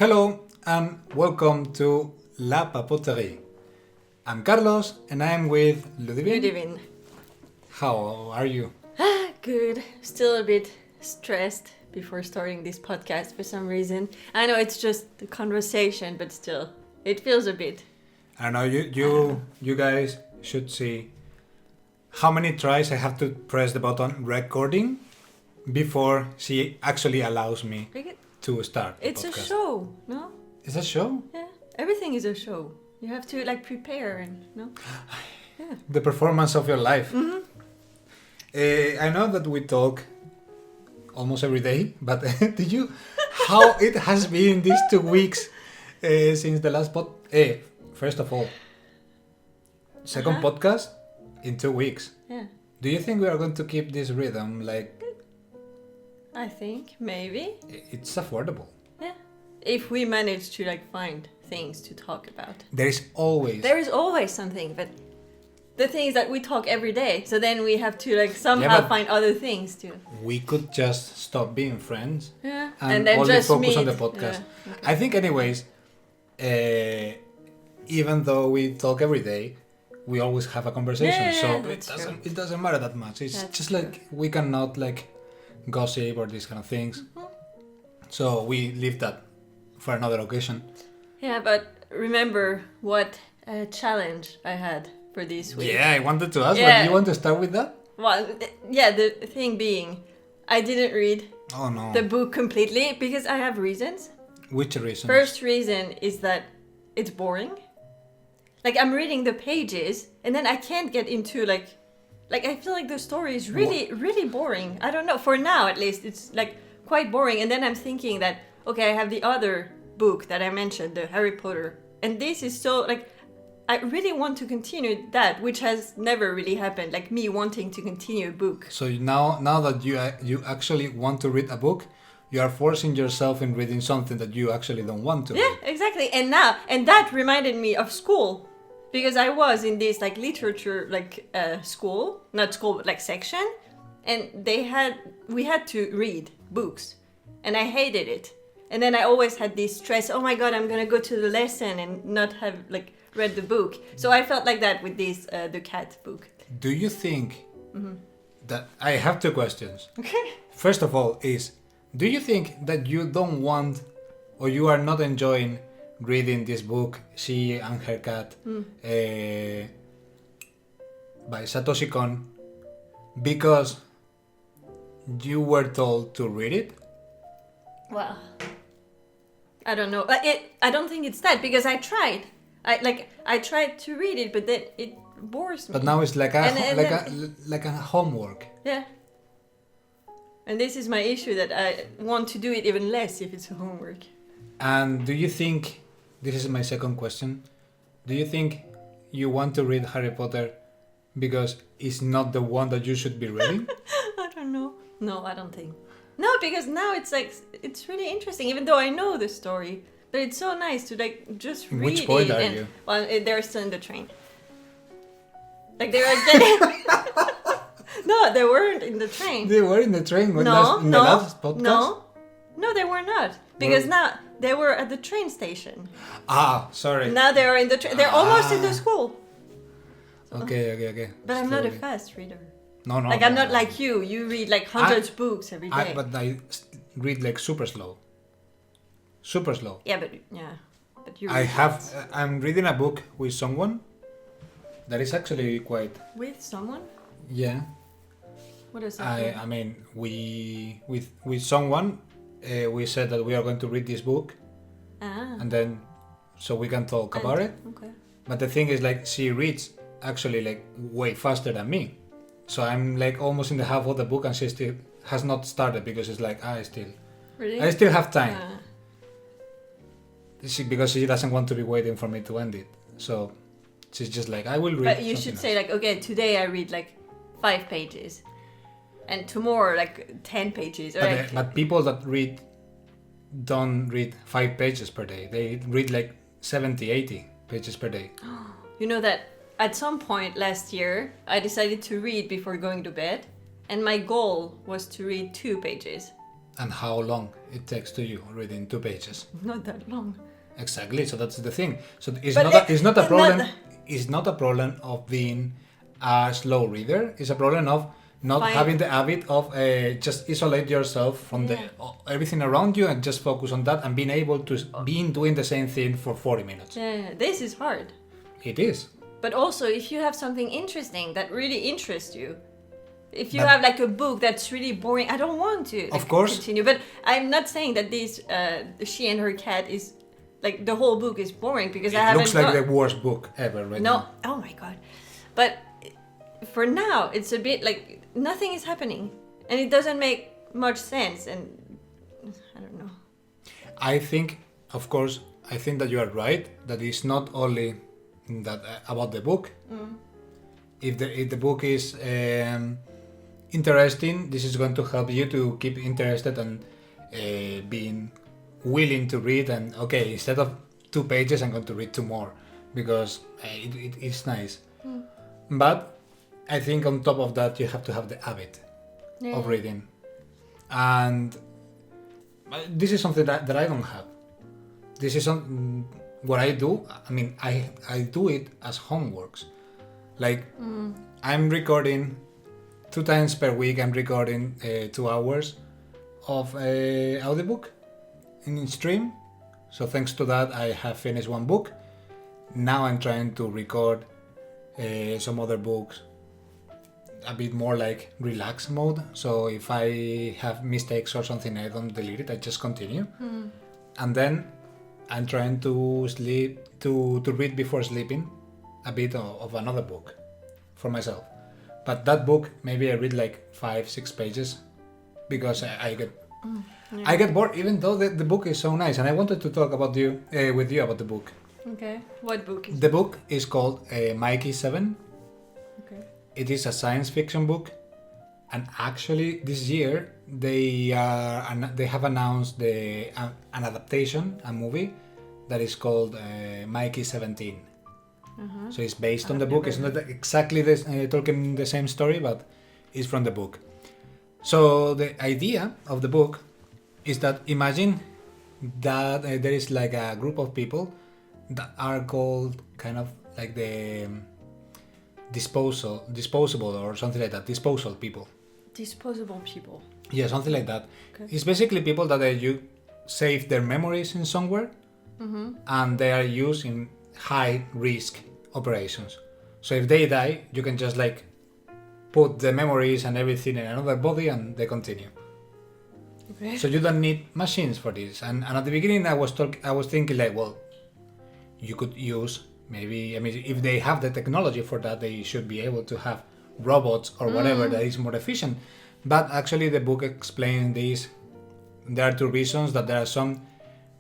Hello and welcome to La Papoterie. I'm Carlos and I'm with Ludivine. Ludivine. How are you? Good. Still a bit stressed before starting this podcast for some reason. I know it's just the conversation, but still, it feels a bit. I don't know, you guys should see how many tries I have to press the button recording before she actually allows me to start the It's podcast. a show, no? It's a show? Yeah. Everything is a show. You have to prepare and, no? Yeah. The performance of your life. Mm-hmm. I know that we talk almost every day, but did you how it has been these 2 weeks since the last first of all, second podcast in 2 weeks. Yeah. Do you think we are going to keep this rhythm? I think, maybe. It's affordable. Yeah. If we manage to find things to talk about. There is always something, but the thing is that we talk every day, so then we have to somehow find other things to. We could just stop being friends. Yeah. And then only just focus on meet. the podcast. Yeah. Okay. I think anyways, even though we talk every day, we always have a conversation. Yeah, so that's true. it doesn't matter that much. It's That's just true. we cannot gossip or these kind of things. Mm-hmm. So we leave that for another occasion. Yeah, but remember what challenge I had for this week. Yeah, I wanted to ask, but Yeah. you want to start with that? Well, the thing being, I didn't read Oh no. the book completely because I have reasons. Which reason? First reason is that it's boring. I'm reading the pages and then I can't get into I feel like the story is really boring. I don't know. For now, at least, it's quite boring. And then I'm thinking that, okay, I have the other book that I mentioned, the Harry Potter. And this is so, I really want to continue that, which has never really happened. Me wanting to continue a book. So now that you actually want to read a book, you are forcing yourself in reading something that you actually don't want to Yeah, read. exactly. And that reminded me of school. Because I was in this literature school, not school but section, and we had to read books, and I hated it. And then I always had this stress. Oh my god, I'm gonna go to the lesson and not have read the book. So I felt like that with this the cat book. Do you think that I have 2 questions? Okay. First of all, do you think that you don't want or you are not enjoying reading this book, She and Her Cat, by Satoshi Kon, because you were told to read it? Well, I don't know. I don't think it's that because I tried. I tried to read it, but then it bores me. But now it's like a homework. Yeah. And this is my issue that I want to do it even less if it's homework. And do you think, this is my second question, do you think you want to read Harry Potter because it's not the one that you should be reading? I don't know. No, I don't think. No, because now it's it's really interesting, even though I know the story. But it's so nice to just read it. Which point are you? Well, they're still in the train. They were getting... No, they weren't in the train. They were in the train No, the last podcast? No, they were not. Because now they were at the train station. Ah, sorry. Now they are in the train. They're almost in the school. Okay. But I'm not a Slowly. fast reader. No. I'm not like you. You read hundreds books every day. But I read super slow. Super slow. Yeah, but you. Read I'm reading a book with someone that is actually quite. With someone? Yeah. What is that? I mean, we with someone, we said that we are going to read this book, and then so we can talk about it. Okay. But the thing is, she reads actually way faster than me. So I'm almost in the half of the book, and she still has not started because it's Really? I still have time. Because she doesn't want to be waiting for me to end it. So she's just I will read. But you should say okay, today I read 5 pages, and tomorrow 10 pages. Or But people that don't read 5 pages per day. They read 70, 80 pages per day. You know that at some point last year, I decided to read before going to bed, and my goal was to read 2 pages. And how long it takes to you reading 2 pages. Not that long. Exactly. So that's the thing. So it's But not a problem. not- It's not a problem of being a slow reader. It's a problem of not Fine. having the habit of just isolate yourself from everything around you and just focus on that and being able to being doing the same thing for 40 minutes. Yeah, this is hard. It is. But also, if you have something interesting that really interests you, if you But- have like a book that's really boring, I don't want to Of course. continue. But I'm not saying that this She and Her Cat is like the whole book is boring because I It haven't. looks like the worst book ever written. No, oh my god! But for now, it's a bit like nothing is happening, and it doesn't make much sense. And I don't know. I think, of course, I think that you are right. That it's not only that about the book. If the book is interesting, this is going to help you to keep interested and being willing to read. And okay, instead of 2 pages, I'm going to read 2 more because it's nice. But I think on top of that, you have to have the habit of reading. And this is something that I don't have. This is what I do. I mean, I do it as homeworks. Like, I'm recording 2 times per week. I'm recording 2 hours of audiobook in stream. So thanks to that, I have finished 1 book. Now I'm trying to record some other books a bit more like relax mode. So if I have mistakes or something, I don't delete it. I just continue. And then I'm trying to read before sleeping a bit of another book for myself. But that book, maybe I read like 5-6 pages because I get bored, even though the book is so nice. And I wanted to talk about with you about the book. Okay, what book is The book is called Mikey 7. Okay. It is a science fiction book, and actually this year they have announced an adaptation, a movie that is called Mikey 17. So it's based on the book. It's not exactly talking the same story, but it's from the book. So the idea of the book is that imagine that there is like a group of people that are called kind of like the disposable or something like that. Disposal people. Disposable people. Yeah, something like that. Okay. It's basically people that you save their memories in somewhere, and they are used in high risk operations. So if they die, you can just like put the memories and everything in another body and they continue. Okay. So you don't need machines for this. And at the beginning I was thinking like, well, you could use maybe, I mean, if they have the technology for that, they should be able to have robots or whatever that is more efficient. But actually the book explains this. There are 2 reasons: that there are some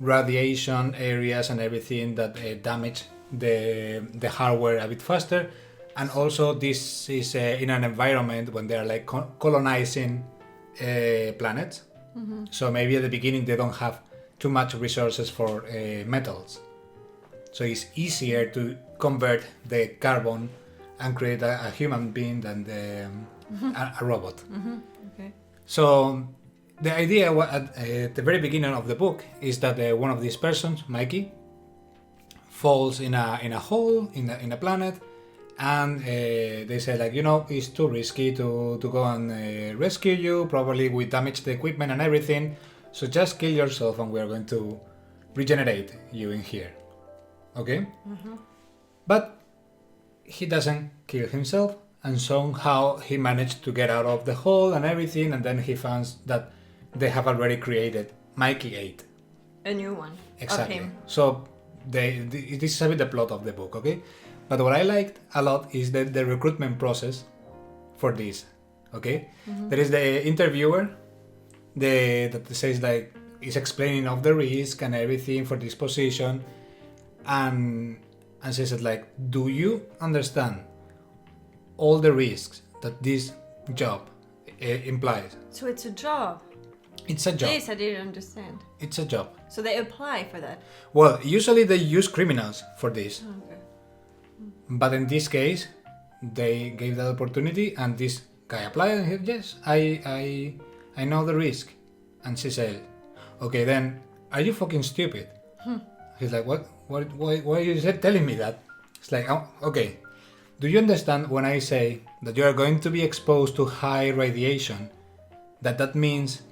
radiation areas and everything that damage the hardware a bit faster, and also this is in an environment when they are like colonizing planets. So maybe at the beginning they don't have too much resources for metals, so it's easier to convert the carbon and create a human being than a robot. Okay. So the idea at the very beginning of the book is that one of these persons, Mikey, falls in a hole in a planet, and they say like, it's too risky to go and rescue you. Probably we damage the equipment and everything, so just kill yourself and we are going to regenerate you in here. Okay? But he doesn't kill himself, and somehow he managed to get out of the hole and everything, and then he finds that they have already created Mikey 8. A new one. Exactly. Of him. So this is a bit the plot of the book, okay? But what I liked a lot is the recruitment process for this, okay? There is the interviewer that says like, is explaining of the risk and everything for this position, and says it like, do you understand all the risks that this job implies? So it's a job. It's a job. This I didn't understand. It's a job. So they apply for that. Well, usually they use criminals for this. Okay. But in this case, they gave that opportunity, and this guy applied and he said, yes, I know the risk. And she said, okay, then, are you fucking stupid? He's like, what? Why are you telling me that? It's like, oh, okay. Do you understand when I say that you are going to be exposed to high radiation? That means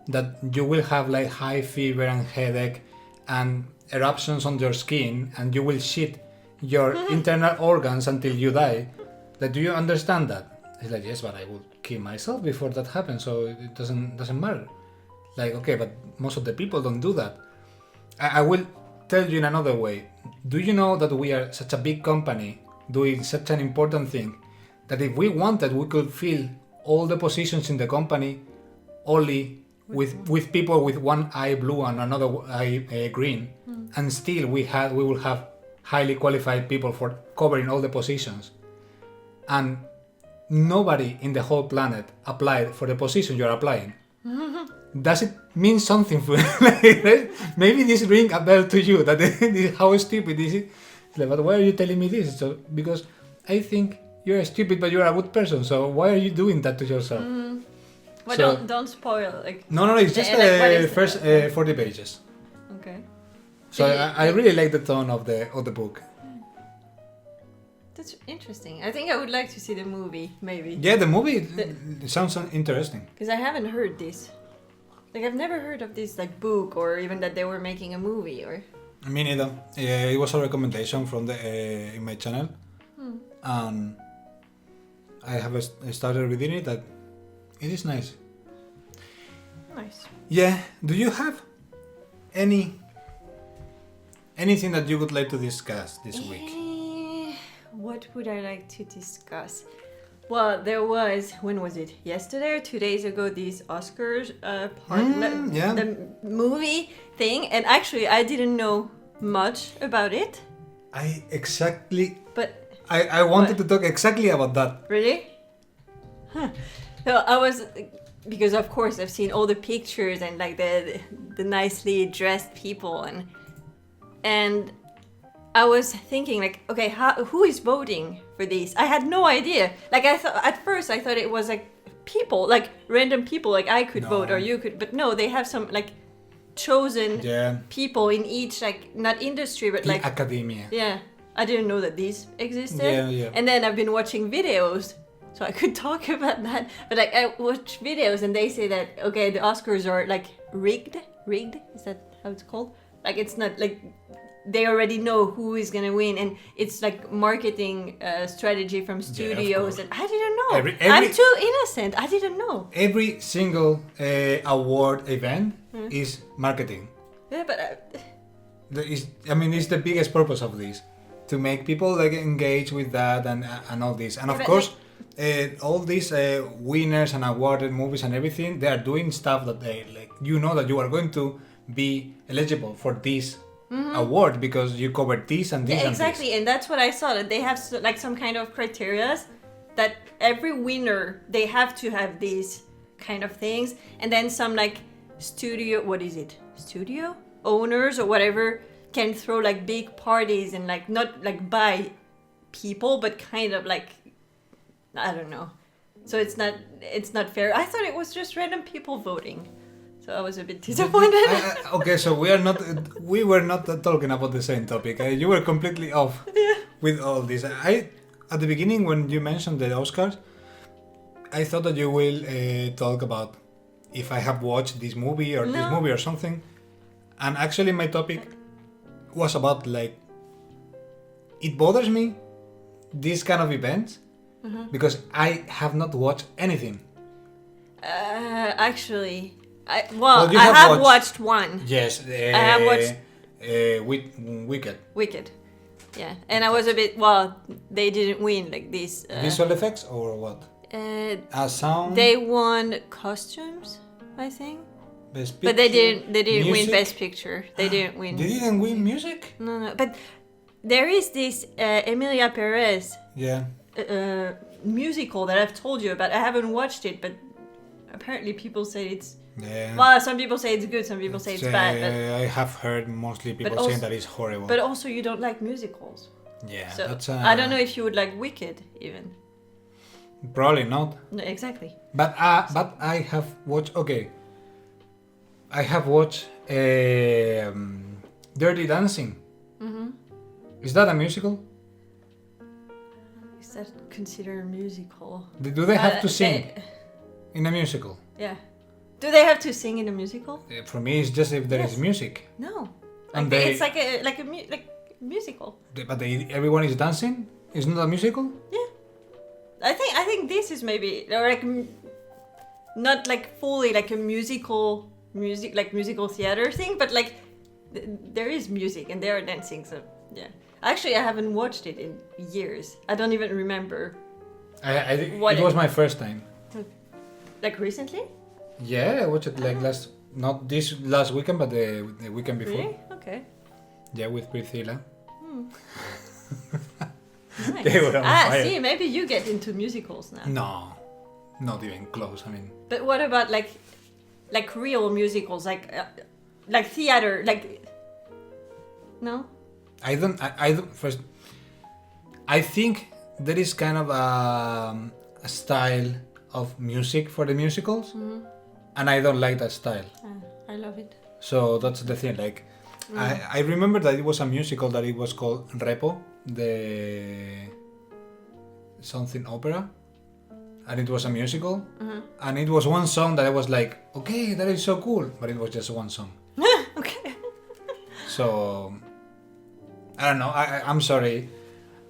that you will have like high fever and headache and eruptions on your skin, and you will shit your internal organs until you die. That, do you understand that? He's like, yes, but I will kill myself before that happens, so it doesn't matter. Like, okay, but most of the people don't do that. I will tell you in another way. Do you know that we are such a big company doing such an important thing that if we wanted, we could fill all the positions in the company only with people with one eye blue and another eye green, and still we will have highly qualified people for covering all the positions, and nobody in the whole planet applied for the position you're applying. Does it mean something for you? Maybe this ring a bell to you, that how stupid is it? Like, but why are you telling me this? So, because I think you're stupid, but you're a good person, so why are you doing that to yourself? Well, So- don't spoil. Like, No, it's just like, what is first it? 40 pages. okay. So Did I really like the tone of the book. That's interesting. I think I would like to see the movie, maybe. Yeah, the movie it sounds interesting. Because I haven't heard this. Like, I've never heard of this, like, book, or even that they were making a movie, or... Me neither. Yeah, it was a recommendation from the in my channel, and I have started reading it. That it is nice. Nice. Yeah. Do you have anything that you would like to discuss this week? What would I like to discuss? Well, there was, when was it? Yesterday or 2 days ago, these Oscars yeah. the movie thing, and actually I didn't know much about it. But I wanted to talk exactly about that. really? Huh. So I was, because of course I've seen all the pictures and like the nicely dressed people, and I was thinking, like, okay, who is voting for these? I had no idea. Like, at first I thought it was like people, like random people, like I could vote or you could, but no, they have some like chosen people in each, like, not industry, but like academia. Yeah, I didn't know that these existed. Yeah. And then I've been watching videos, so I could talk about that. But like, I watch videos and they say that, okay, the Oscars are like rigged. Is that how it's called? Like, it's not like they already know who is gonna win, and it's like marketing strategy from studios. And I didn't know. I'm too innocent. I didn't know. Every single award event is marketing. Yeah, but it's the biggest purpose of this, to make people like engage with that and all this. And of but course, all these winners and awarded movies and everything, they are doing stuff that they like. You know that you are going to be eligible for this award because you covered this and this. Yeah, exactly, and that's what I saw, that they have like some kind of criteria that every winner, they have to have these kind of things, and then some like studio owners or whatever can throw like big parties and like not like by people, but kind of like, I don't know. So it's not fair. I thought it was just random people voting. So I was a bit disappointed. Okay, so we were not talking about the same topic. You were completely off with all this. At the beginning, when you mentioned the Oscars, I thought that you will talk about if I have watched this movie or this movie or something. And actually, my topic was about like, it bothers me, these kind of events, because I have not watched anything. Actually, I you have watched one. Yes, I have watched Wicked. Wicked. Yeah, and I was a bit, well, they didn't win like these. Visual effects or what? Sound. They won costumes, I think. Best But they picture, didn't win music? Best Picture. They didn't win. They didn't win music? No. But there is this Emilia Perez musical that I've told you about. I haven't watched it, but apparently people say it's... Yeah. Well, some people say it's good, some people say it's bad. But, I have heard mostly people saying that it's horrible. But also you don't like musicals. Yeah, So that's... I don't know if you would like Wicked, even. Probably not. No, exactly. But I have watched... Okay. I have watched Dirty Dancing. Mm-hmm. Is that a musical? Is that considered a musical? Do they have to sing in a musical? Yeah. Do they have to sing in a musical? For me, it's just if there is Yes. music. No. And Like it's like a musical. But everyone is dancing. It's not a musical. Yeah. I think this is maybe or like not like fully like a musical theater thing, but like there is music and they are dancing. So yeah. Actually, I haven't watched it in years. I don't even remember. I think it was my first time. Like recently? Yeah, I watched it like not this last weekend, but the weekend before. Really? Okay. Yeah, with Priscilla. Nice. They were on fire. See, maybe you get into musicals now. No, not even close. I mean, But what about like real musicals, like theater, like no? I don't. First, I think there is kind of a style of music for the musicals, and I don't like that style. I love it. So that's the thing. Like, I remember that it was a musical that it was called Repo, the something opera, and it was a musical, and it was one song that I was like, okay, that is so cool, but it was just one song. Okay. So I don't know. I'm sorry.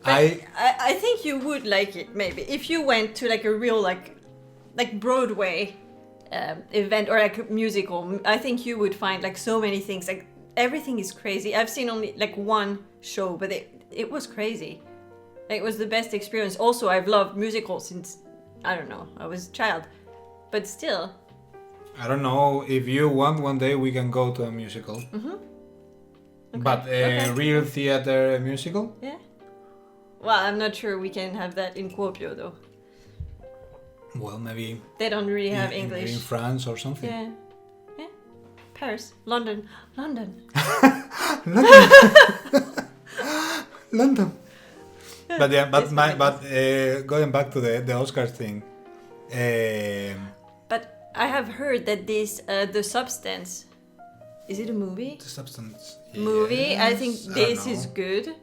But I think you would like it maybe if you went to like a real like Broadway event or like a musical. I think you would find like so many things. Like everything is crazy. I've seen only like one show, but it was crazy. It was the best experience. Also, I've loved musicals since I don't know, I was a child, but still. I don't know if you want one day we can go to a musical. Okay. But a Okay. real theater musical? Yeah. Well, I'm not sure we can have that in Kuopio though. Well, maybe They don't really have in English. France or something. Yeah. Yeah. Paris, London. London. But yeah, but going back to the Oscars thing. But I have heard that this The Substance, is it a movie? The Substance. Movie. I think Yes, this don't is know. good.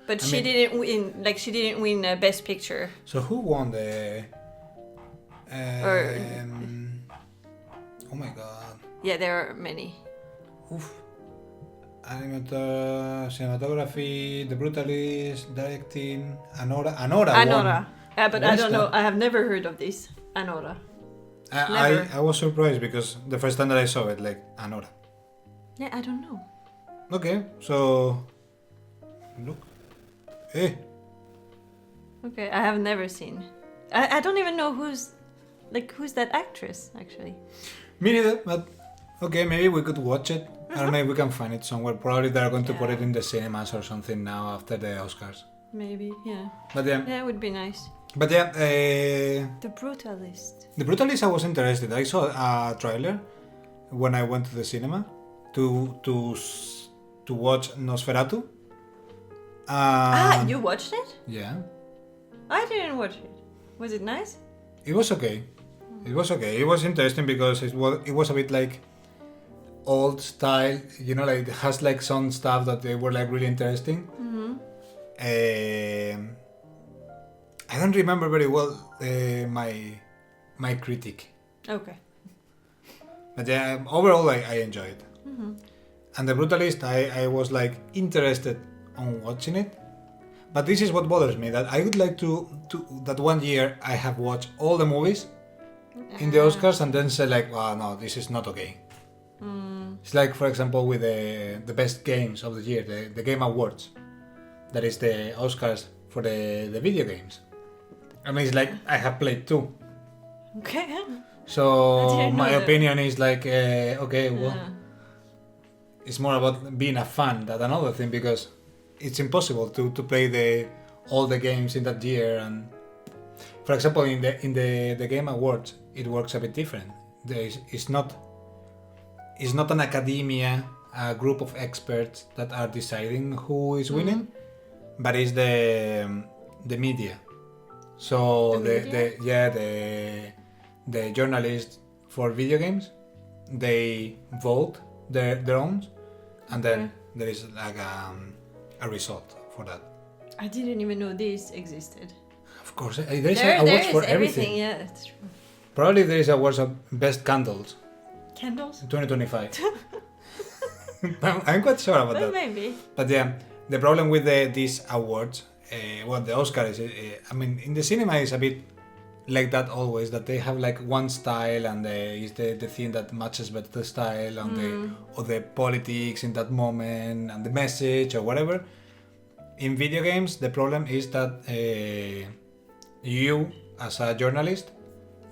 But I she mean- didn't win. Like she didn't win Best Picture. So who won the? Oh my god. Yeah, there are many. Oof. Cinematography, The Brutalist, directing, Anora won. Anora. Yeah, but What I is don't that? know. I have never heard of this. Anora. I was surprised because the first time that I saw it, like, Anora. Yeah, I don't know. Okay, so... Look. Hey. Okay, I have never seen. I don't even know who's that actress actually. Me neither, but... Okay, maybe we could watch it. I don't know if we can find it somewhere. Probably they're going to put it in the cinemas or something now after the Oscars. Maybe, yeah. But yeah, Yeah, it would be nice. but yeah, The Brutalist. The Brutalist I was interested. I saw a trailer when I went to the cinema to watch Nosferatu. You watched it? Yeah, I didn't watch it. Was it nice? it was okay. It was okay. It was interesting because it was a bit like old style. You know, like it has like some stuff that they were like really interesting. I don't remember very well my critique. Okay. But yeah, overall I enjoyed it. And The Brutalist, I was like interested on watching it. But this is what bothers me, that I would like to that one year I have watched all the movies in the Oscars and then say like, wow, no, this is not okay. It's like, for example, with the best games of the year, the Game Awards. That is the Oscars for the video games. I mean, it's like, I have played two. Okay. I So didn't know my that. opinion is like, okay, well, Yeah. it's more about being a fan than another thing, because it's impossible to play all the games in that year. And for example, in the Game Awards, it works a bit different. It's not an academia, a group of experts that are deciding who is winning, but it's the media. So The media? the journalists for video games, they vote their own, and then Okay. there is like a result for that. I didn't even know this existed. Of course, there is There awards is for everything. everything. Yeah, that's true. Probably there is awards of best candles Candles? 2025. I'm quite sure about Well, that. maybe. But yeah, the problem with these awards, the Oscars, I mean, in the cinema is a bit like that always, that they have like one style and is the thing that matches better the style and or the politics in that moment and the message or whatever. In video games, the problem is that you, as a journalist,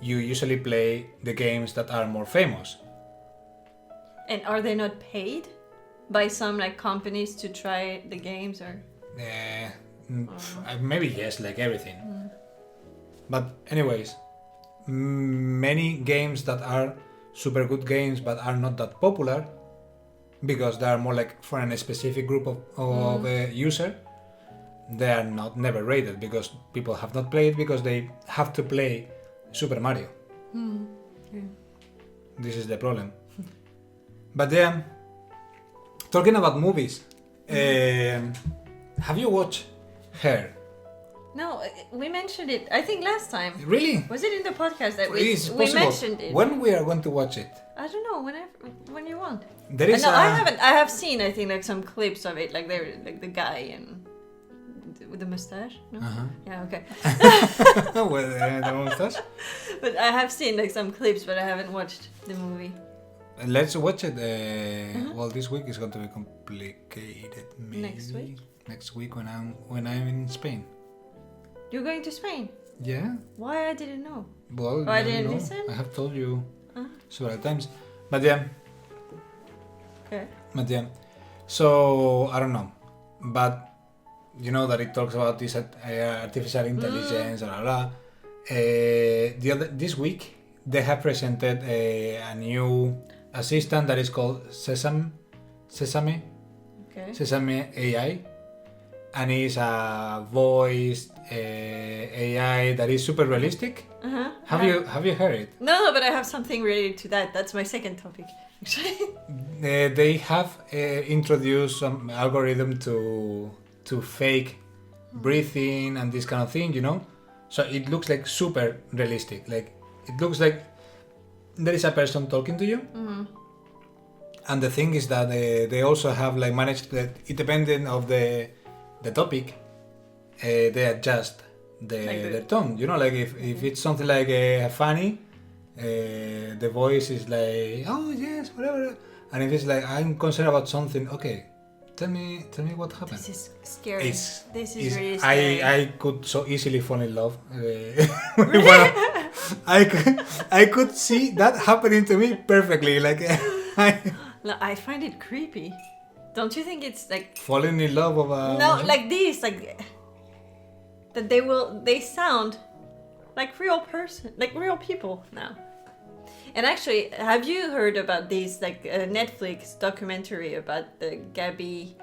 you usually play the games that are more famous. And are they not paid by some like companies to try the games or? Maybe yes, like everything. But anyways, many games that are super good games but are not that popular because they are more like for a specific group of user, they are never rated because people have not played because they have to play Super Mario. Yeah. This is the problem. But then, talking about movies, have you watched Her? No, we mentioned it. I think last time. Really? Was it in the podcast that It is we possible. mentioned it? When we are going to watch it? I don't know. When you want. There is No, I haven't. I have seen. I think like some clips of it. Like they're like the guy and with the mustache. No? Yeah. Okay. With the mustache. But I have seen like some clips, but I haven't watched the movie. Let's watch it. Well, this week is going to be complicated. Maybe. Next week? Next week when I'm in Spain. You're going to Spain? Yeah. Why I didn't know? Well, Oh, I don't didn't know. listen? I have told you Huh? several times. But yeah. Okay. But yeah. So I don't know. But you know that it talks about this artificial intelligence, blah, blah, blah. This week they have presented a new assistant that is called Sesame Okay. AI, and it's a voiced AI that is super realistic. Uh-huh. Have you heard it? No, but I have something related to that. That's my second topic, actually. They have introduced some algorithm to fake breathing and this kind of thing, you know. So it looks like super realistic. Like it looks like there is a person talking to you. Mm-hmm. And the thing is that they also have like managed that it depending of the topic, they adjust the tone. You know, like if it's something like funny, the voice is like, oh yes, whatever. And if it's like I'm concerned about something, okay, tell me what happened. This is scary. It's really scary. I could so easily fall in love. Really? Well, I could see that happening to me perfectly. Like I find it creepy. Don't you think it's like falling in love of a no, like these, like that they sound like real person, like real people now. And actually, have you heard about these like Netflix documentary about the Gabby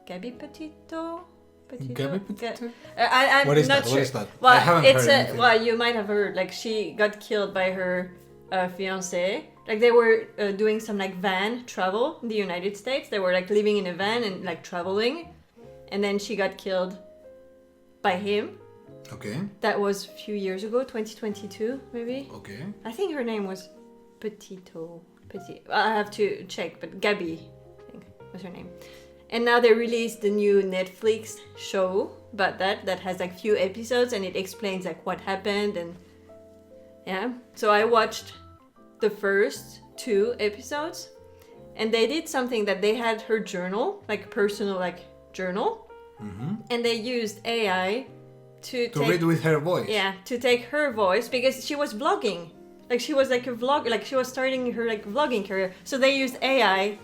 Petito? Gabby Petito? I'm What is not that? sure. What is that? Well, I haven't it's heard anything. well, you might have heard. Like she got killed by her fiance. Like they were doing some like van travel in the United States. They were like living in a van and like traveling, and then she got killed by him. Okay. That was a few years ago, 2022 maybe. Okay. I think her name was Petito. I have to check, but Gabby, I think was her name. And now they released the new Netflix show about that has like few episodes, and it explains like what happened and yeah. So I watched the first 2 episodes, and they did something that they had her journal, like personal like journal, and they used AI to read with her voice. Yeah, to take her voice because she was vlogging. Like she was like a vlog, like she was starting her like vlogging career. So they used AI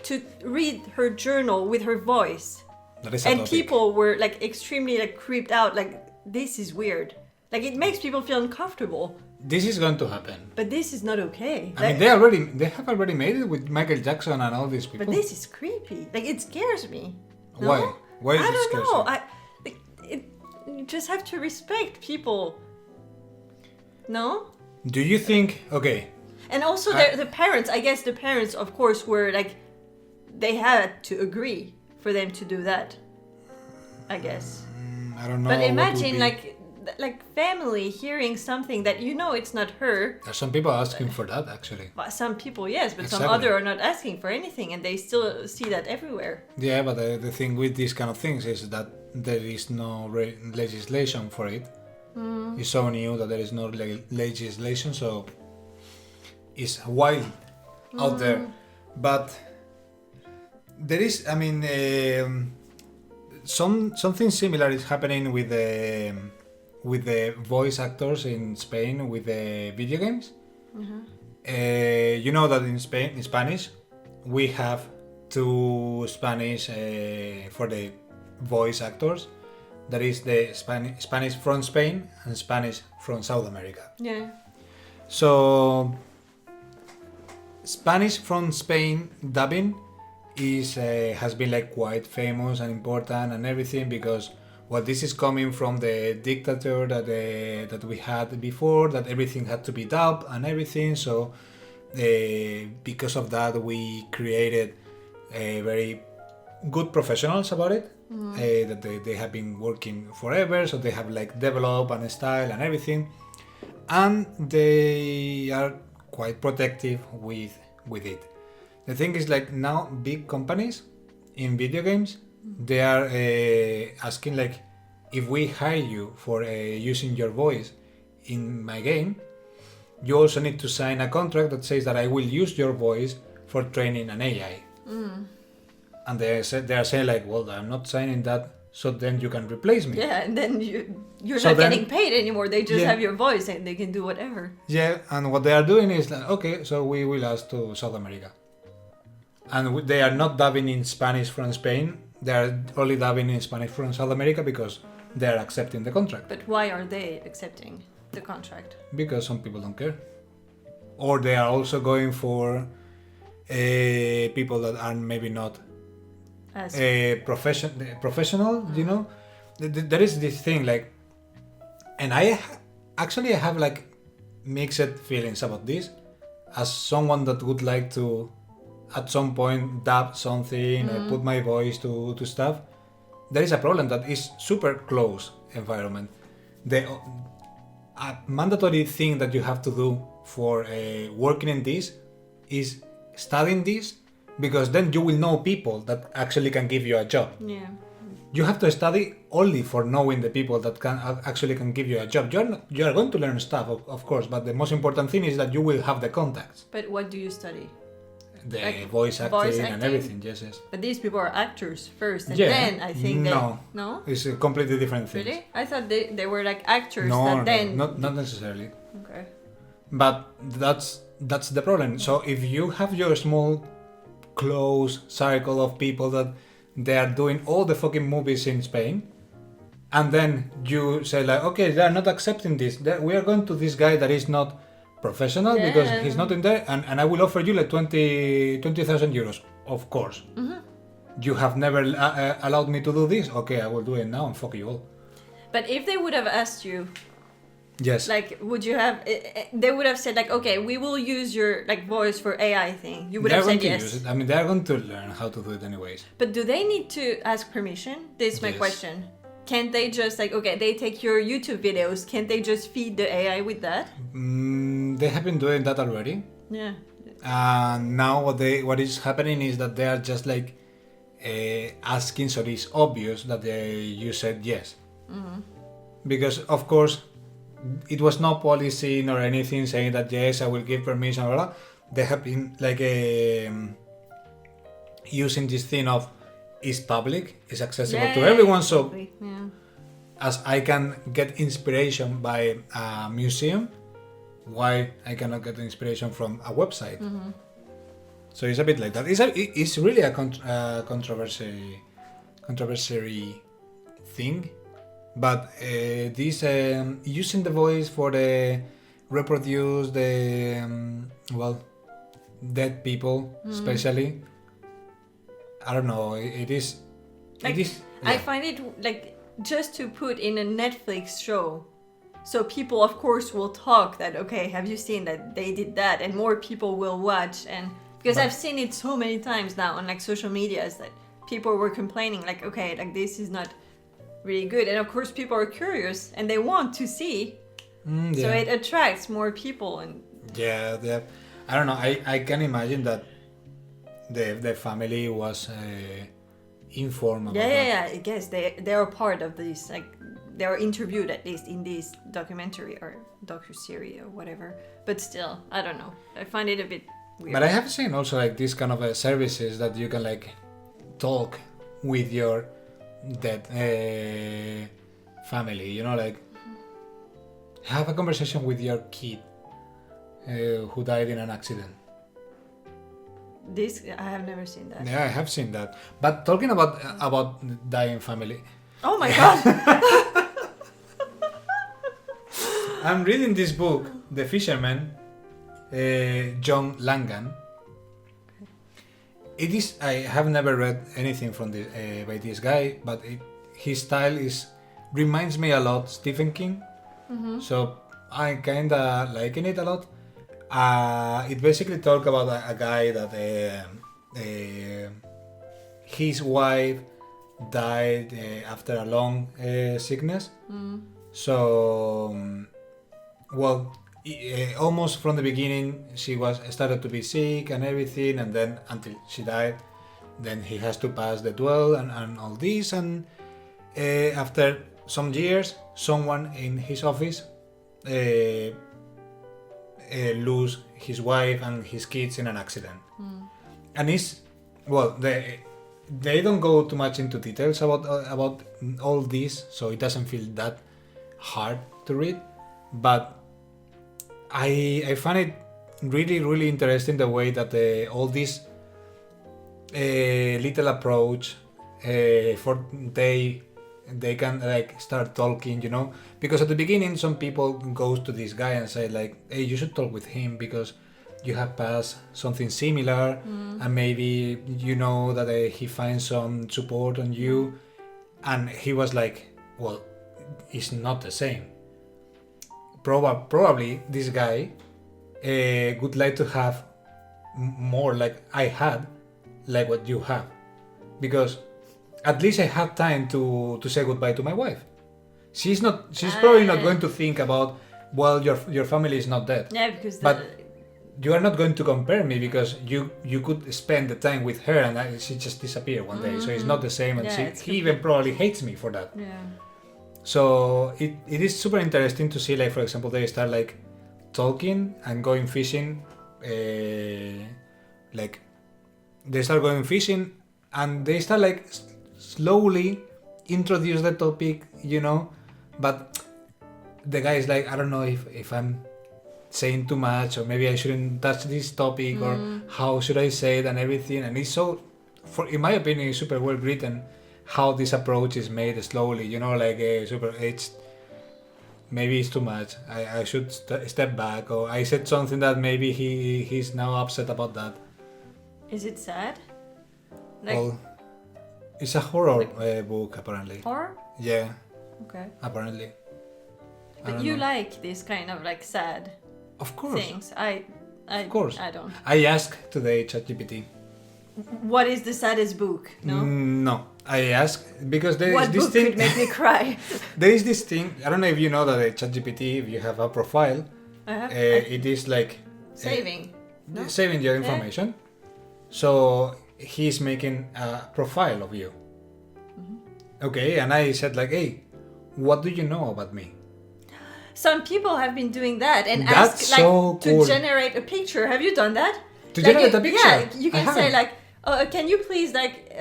to read her journal with her voice. That is a And topic. people were like extremely like creeped out. Like this is weird. Like it makes people feel uncomfortable. This is going to happen. But this is not okay. I mean, they have already made it with Michael Jackson and all these people. But this is creepy. Like it scares me. No? Why? Why does I it don't scare know. you? You just have to respect people. No? Do you think? Okay. And also the parents, I guess the parents, of course, were like, they had to agree for them to do that, I guess. I don't know. But what imagine would be- like family hearing something that it's not her. There's some people asking for that, actually. But some people, yes, but some Exactly. other are not asking for anything, and they still see that everywhere. Yeah, but the thing with these kind of things is that there is no legislation for it. It's so new that there is no legislation, so it's wild out there. But there is, I mean, something similar is happening with the voice actors in Spain with the video games. You know that in Spanish, we have two Spanish for the voice actors. That is the Spanish from Spain and Spanish from South America. Yeah. So Spanish from Spain dubbing has been like quite famous and important and everything because this is coming from the dictator that we had before, that everything had to be dubbed and everything. So because of that, we created very good professionals about it. That they have been working forever, so they have like developed and style and everything, and they are quite protective with it. The thing is, like, now big companies in video games, they are asking, like, if we hire you for using your voice in my game, you also need to sign a contract that says that I will use your voice for training an AI. And they are saying, like, well, I'm not signing that, so then you can replace me. Yeah, and then you're So not then- getting paid anymore. They just Yeah. have your voice and they can do whatever. Yeah, and what they are doing is like, okay, so we will ask to South America. And they are not dubbing in Spanish from Spain, they are only dubbing in Spanish from South America because they are accepting the contract. But why are they accepting the contract? Because some people don't care. Or they are also going for people that are maybe not As professional, you know. There is this thing, like, and I have like mixed feelings about this as someone that would like to at some point dub something or put my voice to stuff. There is a problem that is super close environment. A mandatory thing that you have to do for working in this is studying this, because then you will know people that actually can give you a job. yeah. You have to study only for knowing the people that can give you a job. You are going to learn stuff, of course, but the most important thing is that you will have the contacts, But what do you study? the Like voice acting voice and acting? everything. Yes. But these people are actors first, and Yeah. then I think No. no. It's a completely different thing. Really? I thought they were like actors No, that no, then. not necessarily. Okay. But that's the problem. So if you have your small, close circle of people that they are doing all the fucking movies in Spain, and then you say like, okay, they are not accepting this. We are going to this guy that is not professional because Yeah. he's not in there, and I will offer you like 20,000 euros. Of course. You have never allowed me to do this. Okay, I will do it now and fuck you all. But if they would have asked you, Yes. like, would you have? They would have said like, okay, we will use your like voice for AI thing. You would They're have going said to yes. use it. I mean, they're going to learn how to do it anyways. But do they need to ask permission? This is my Yes. question. Can't they just like, okay, they take your YouTube videos, can't they just feed the AI with that? They have been doing that already. Yeah. And now what is happening is that they are just like asking, so it's obvious that you said yes. Because of course it was no policy nor anything saying that yes, I will give permission, blah, blah. They have been like using this thing of is public, is accessible to everyone, so exactly. Yeah. as I can get inspiration by a museum, why I cannot get inspiration from a website? So it's a bit like that. It's really a controversy thing, but this using the voice for the reproduce the dead people, especially. I don't know. It is. Like, it is. I Yeah. find it like just to put in a Netflix show, So people, of course, will talk that, okay, have you seen that they did that? And more people will watch. And because I've seen it so many times now on like social medias that people were complaining like, okay, like this is not really good. And of course, people are curious and they want to see. So it attracts more people. And yeah. I don't know. I can imagine that the family was informed about that. yeah. I guess they are part of this, like they are interviewed at least in this documentary or docu-series or whatever. But still, I don't know. I find it a bit weird. But I have seen also like these kind of services that you can like talk with your dead family, you know, like have a conversation with your kid who died in an accident. This I have never seen that. Yeah, I have seen that. But talking about dying family, Oh my god! I'm reading this book, The Fisherman, John Langan. It is. I have never read anything from this by this guy, but his style reminds me a lot Stephen King. So I kinda liking it a lot. It basically talks about a guy that his wife died after a long sickness. So, almost from the beginning, she started to be sick and everything, and then until she died, then he has to pass the duel and all this. And after some years, someone in his office lose his wife and his kids in an accident. And they don't go too much into details about all this, so it doesn't feel that hard to read. But I find it really, really interesting the way that all this little approach for they can like start talking, you know, because at the beginning some people goes to this guy and say like, hey, you should talk with him because you have passed something similar, and maybe you know that he finds some support on you. And he was like, well, it's not the same. Probably this guy would like to have more like I had, like what you have, because at least I had time to say goodbye to my wife. She's probably not going to think about, well, your family is not dead. Yeah, because you are not going to compare me because you could spend the time with her and she just disappeared one day. So it's not the same, and he even probably hates me for that. Yeah. So it is super interesting to see, like, for example, they start like talking and going fishing, like they start going fishing and they start like slowly introduce the topic, you know, but the guy is like, I don't know if I'm saying too much, or maybe I shouldn't touch this topic, or how should I say it and everything. And it's so, in my opinion, it's super well written how this approach is made slowly, you know, like maybe it's too much, I should step back, or I said something that maybe he's now upset about that. Is it sad? Like, well, it's a horror book apparently. Horror? Yeah. Okay. Apparently. But you like this kind of like sad of course things. Of course. I don't. I asked today ChatGPT. What is the saddest book? No. No. I asked because there what is this book thing. Could make me cry? There is this thing. I don't know if you know that ChatGPT, if you have a profile, it is like saving. No? Saving your information. Yeah. So he's making a profile of you. Okay, and I said like, hey, what do you know about me? Some people have been doing that and That's ask like so to cool. Generate a picture. Have you done that? To generate a picture? Yeah, you can say like, can you please like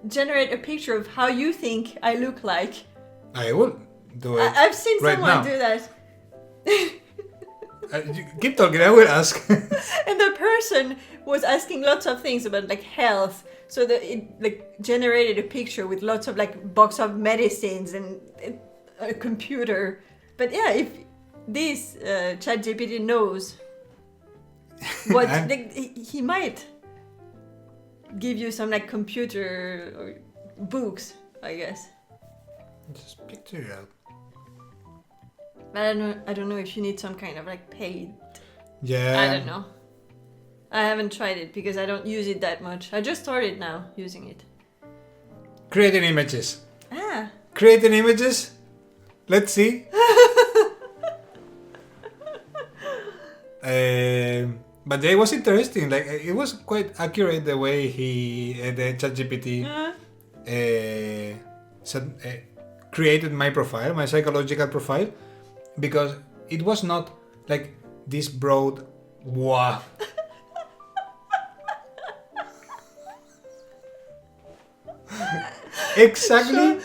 generate a picture of how you think I look like? I will do it. I've seen right someone now. do that. Keep talking, I will ask. And the person was asking lots of things about like health, so that it like generated a picture with lots of like box of medicines and a computer. But yeah, if this ChatGPT knows what he might give you some like computer or books, I guess. Just picture it out. But I don't know if you need some kind of like paid. Yeah. I don't know. I haven't tried it because I don't use it that much. I just started now using it. Creating images. Ah. Creating images. Let's see. But yeah, it was interesting. Like it was quite accurate the way the ChatGPT created my profile, my psychological profile, because it was not like this broad. Wow. Exactly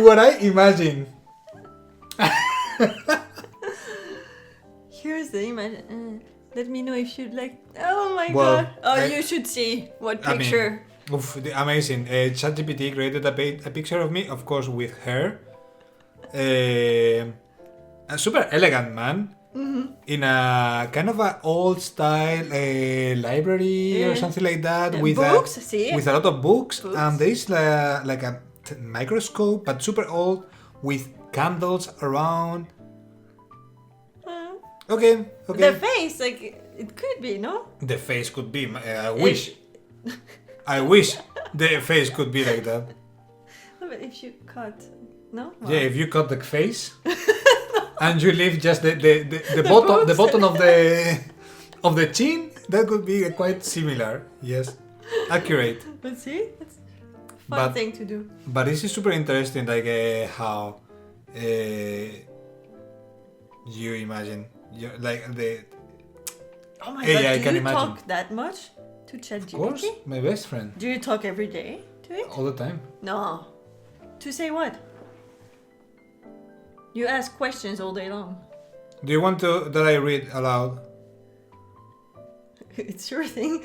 what I imagine. Here's the image. Let me know if you'd like. Oh my Well, god! Oh, you should see what picture. Amazing. ChatGPT created a picture of me, of course, with her. A super elegant man. Mm-hmm. In a kind of a old style library or something like that, with books, with a lot of books. And there is like a microscope, but super old, with candles around. Okay. The face, like it could be, no? The face could be. I wish. I wish the face could be like that. No, but if you cut, no. Wow. Yeah, if you cut the face. And you leave just the bottom of the chin, that could be quite similar. Yes, accurate. Let's see. That's a fun thing to do. But this is super interesting, like how you imagine, like the. Oh my AI god! can Do you imagine. talk that much to ChatGPT? Of course, my best friend. Do you talk every day to it? All the time. No. To say what? You ask questions all day long. Do you want that I read aloud? It's your thing.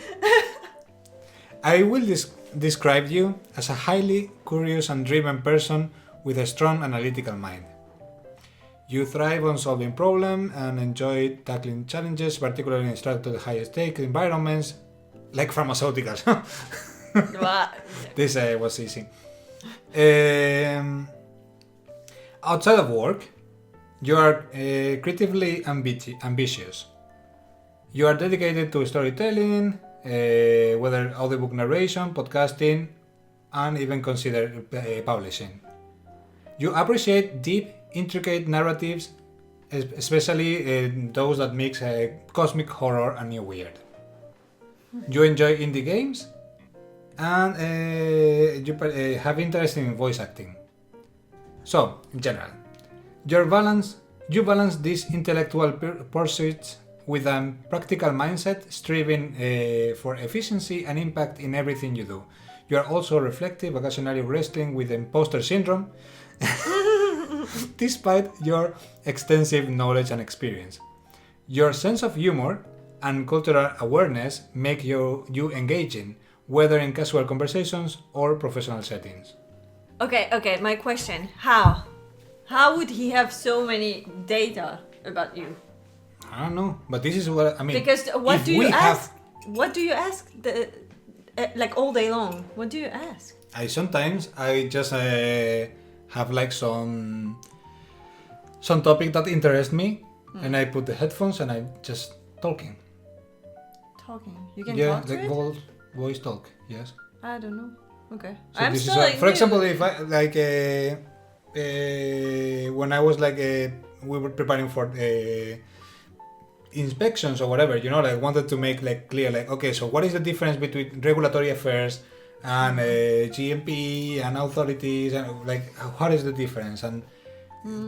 I will describe you as a highly curious and driven person with a strong analytical mind. You thrive on solving problems and enjoy tackling challenges, particularly in high-stake environments like pharmaceuticals. This was easy. Outside of work, you are creatively ambitious. You are dedicated to storytelling, whether audiobook narration, podcasting, and even consider publishing. You appreciate deep, intricate narratives, especially those that mix cosmic horror and new weird. You enjoy indie games, and you have interest in voice acting. So, in general, you balance these intellectual pursuits with a practical mindset, striving for efficiency and impact in everything you do. You are also reflective, occasionally wrestling with imposter syndrome, despite your extensive knowledge and experience. Your sense of humor and cultural awareness make you engaging, whether in casual conversations or professional settings. Okay, my question. How would he have so many data about you? I don't know, but this is what I mean. Because what do you ask? What do you ask? Like all day long. What do you ask? I just have like some topic that interests me, and I put the headphones and I just talking. Talking. You can talk to it? Voice talk. Yes. I don't know. Okay. So I'm this still is like for example, if I like when I was like we were preparing for inspections or whatever, you know, like wanted to make like clear, like, okay, so what is the difference between regulatory affairs and GMP and authorities, and like what is the difference, and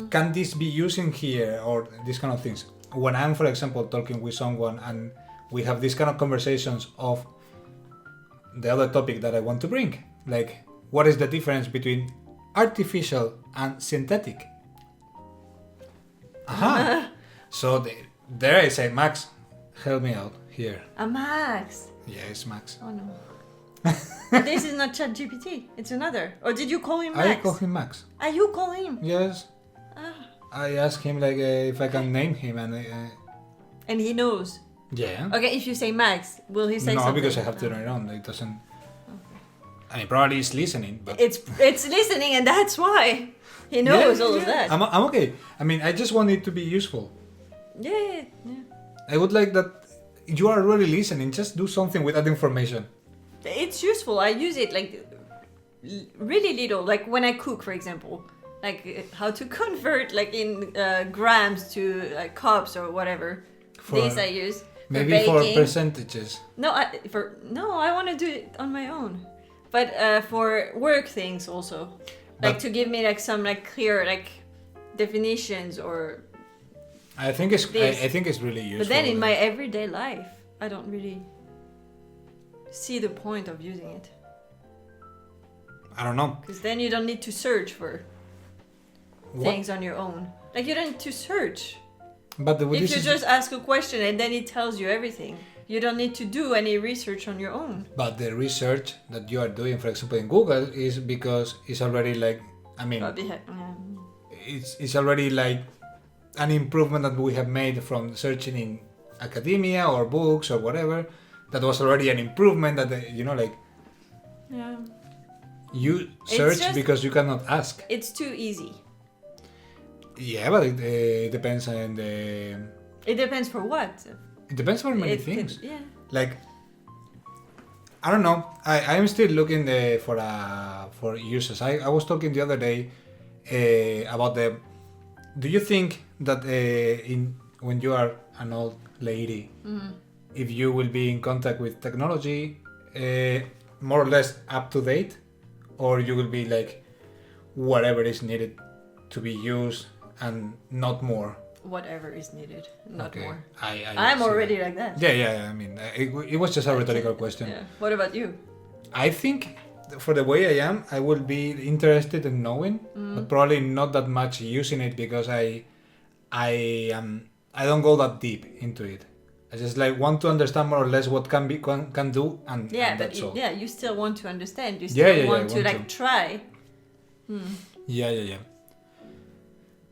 can this be used in here, or these kind of things. When I'm, for example, talking with someone and we have these kind of conversations of the other topic that I want to bring, like what is the difference between artificial and synthetic. Aha. So there I say, Max, help me out here. A Max. Yes, Max. Oh no. This is not ChatGPT. It's another. Or did you call him Max? I call him Max. Ah, you call him? Yes. Ah. I asked him like if I can name him, and he knows. Yeah. Okay, if you say Max, will he say something? No, because I have to turn it on. It doesn't. Okay. I mean, probably it's listening, but It's listening, and that's why he knows all of that. I'm okay. I mean, I just want it to be useful. Yeah. I would like that you are already listening. Just do something with that information. It's useful. I use it like really little. Like when I cook, for example, like how to convert like in grams to like cups or whatever. These I use. Maybe for percentages. No, I want to do it on my own. But for work things also, like to give me like some like clear like definitions or. I think it's really useful. But then in my everyday life, I don't really see the point of using it. I don't know. Because then you don't need to search for things on your own. Like you don't need to search. But if you just ask a question and then it tells you everything, you don't need to do any research on your own. But the research that you are doing, for example, in Google, is because it's already like, I mean, it's already like an improvement that we have made from searching in academia or books or whatever. That was already an improvement that, Yeah. You search because you cannot ask. It's too easy. Yeah, but it depends on the... It depends for what? It depends for many things. Yeah. Like, I don't know. I am still looking for uses. I was talking the other day about the... Do you think that when you are an old lady, if you will be in contact with technology, more or less up to date, or you will be like whatever is needed to be used and not more? Whatever is needed, not more. I'm already like that. Yeah. I mean, it was just a rhetorical question. Yeah. What about you? I think for the way I am, I will be interested in knowing, but probably not that much using it because I don't go that deep into it. I just like want to understand more or less what can do, and that's all. Yeah, you still want to understand. You still want to like try. Yeah.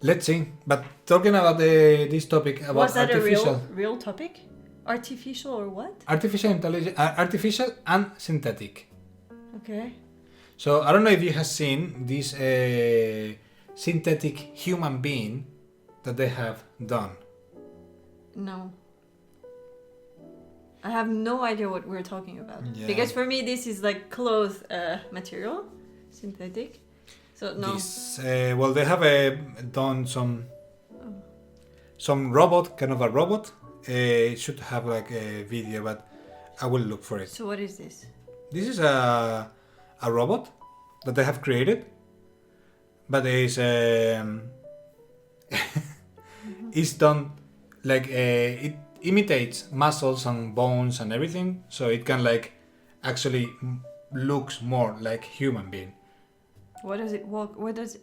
Let's see. But talking about this topic about was that artificial, a real topic? Artificial or what? Artificial intelligence, artificial and synthetic. Okay. So I don't know if you have seen this synthetic human being that they have done. No. I have no idea what we're talking about. Yeah. Because for me this is like cloth material, synthetic. So no. Well, they have done some robot, kind of a robot. It should have like a video, but I will look for it. So what is this? This is a robot that they have created, but it's it's done like it imitates muscles and bones and everything, so it can like actually looks more like human being. What does it walk? What does it?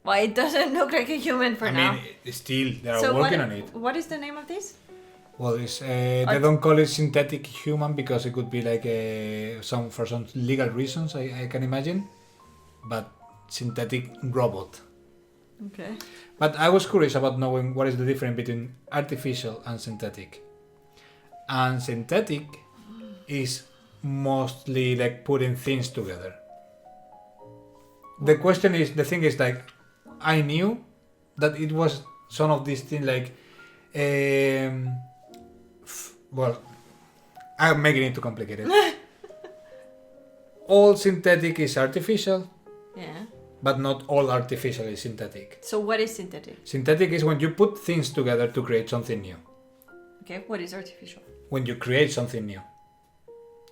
Well, it doesn't look like a human for now. I mean, still they are working on it. What is the name of this? Well, it's they don't call it synthetic human because it could be like for some legal reasons, I can imagine, but synthetic robot. Okay. But I was curious about knowing what is the difference between artificial and synthetic. And synthetic is mostly like putting things together. The thing is like, I knew that it was some of these things like, well, I'm making it too complicated. All synthetic is artificial. Yeah. But not all artificial is synthetic. So what is synthetic? Synthetic is when you put things together to create something new. Okay, what is artificial? When you create something new.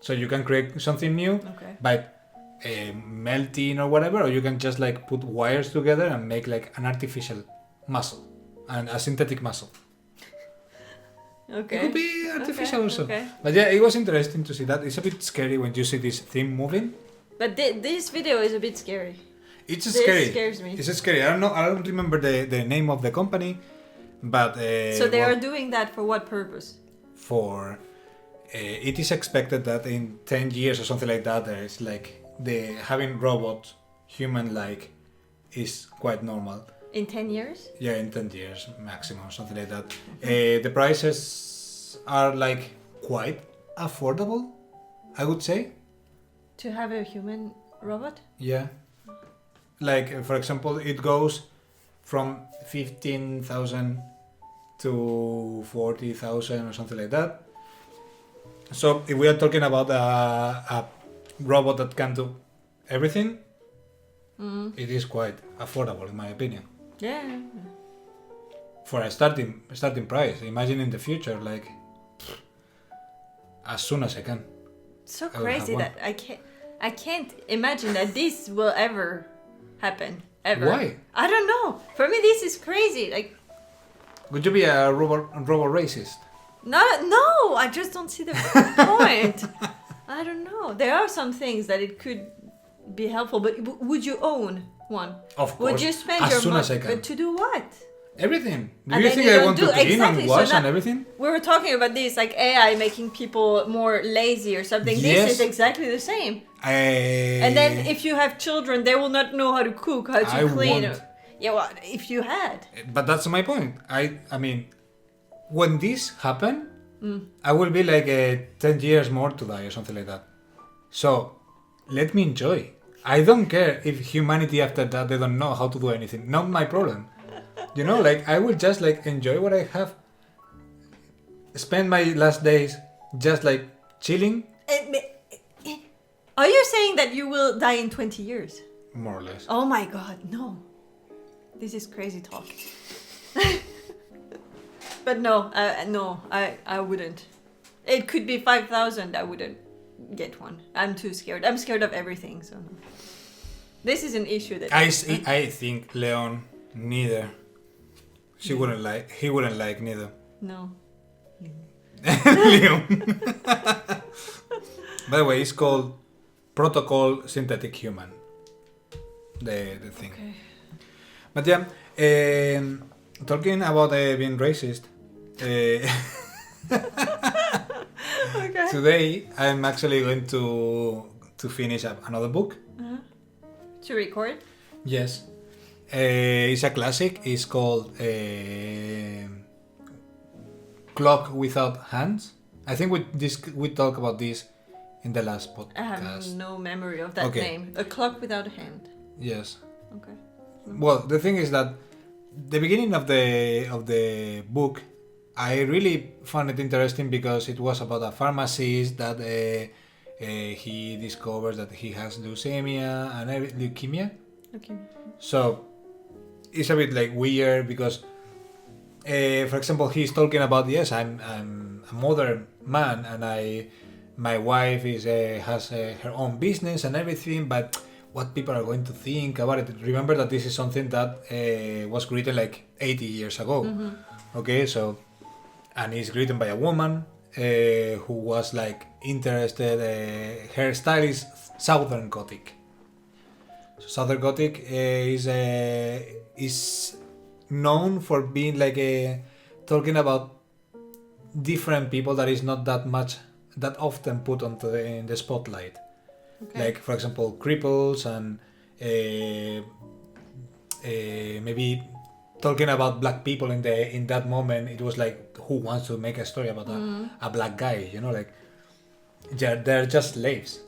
So you can create something new by melting or whatever, or you can just like put wires together and make like an artificial muscle and a synthetic muscle. Okay. It could be artificial also. Okay. But yeah, it was interesting to see that. It's a bit scary when you see this thing moving. But this video is a bit scary. It's scary. This scares me. It's scary. I don't remember the name of the company, but so they are doing that for what purpose? For it is expected that in 10 years or something like that, there is like having robots human-like is quite normal. In 10 years? Yeah, in 10 years maximum, something like that. The prices are like quite affordable, I would say. To have a human robot? Yeah. Like, for example, it goes from 15,000 to 40,000 or something like that. So if we are talking about a robot that can do everything, it is quite affordable in my opinion. Yeah. For a starting price. Imagine in the future, like as soon as I can. So I will have crazy one. that I can't imagine that this will ever happen. Ever. Why? I don't know. For me this is crazy. Like Would you be a robot racist? no, I just don't see the point. I don't know. There are some things that it could be helpful, but would you own one? Of course. Would you spend as your soon money? as I can. But to do what? Everything. Do And you then think you I don't want to do- clean exactly, and so wash that- and everything? We were talking about this, like AI making people more lazy or something. Yes. This is exactly the same. And then if you have children, they will not know how to cook, how to I clean. won't. Yeah, well, if you had. But that's my point. I mean, when this happen, I will be like 10 years more to die or something like that. So, let me enjoy. I don't care if humanity after that they don't know how to do anything. Not my problem. You know, like I will just like enjoy what I have. Spend my last days just like chilling, Are you saying that you will die in 20 years? more or less. Oh my god, no. This is crazy talk. But no, I wouldn't. It could be 5,000, I wouldn't get one. I'm too scared. I'm scared of everything, so no. This is an issue that... I think Leon neither. He wouldn't like neither. No. Leon. By the way, it's called Protocol Synthetic Human. The thing. Okay. But yeah, talking about being racist, Okay. today I'm actually going to finish up another book. To record? Yes. It's a classic. It's called Clock Without Hands. I think we talked about this in the last podcast. I have no memory of that Okay. name. A clock without a hand. Yes. Okay. Well, the thing is that the beginning of the book, I really found it interesting because it was about a pharmacist that he discovers that he has leukemia and leukemia. Okay. So it's a bit like weird because, for example, he's talking about yes, I'm a modern man and my wife is has her own business and everything, but what people are going to think about it. Remember that this is something that was written like 80 years ago. Okay, so and it's written by a woman who was like interested. Her style is Southern Gothic. So Southern Gothic is known for being like talking about different people that is not that often put onto in the spotlight. Okay. Like for example, cripples and maybe talking about black people in that moment. It was like who wants to make a story about a black guy? You know, like they're just slaves.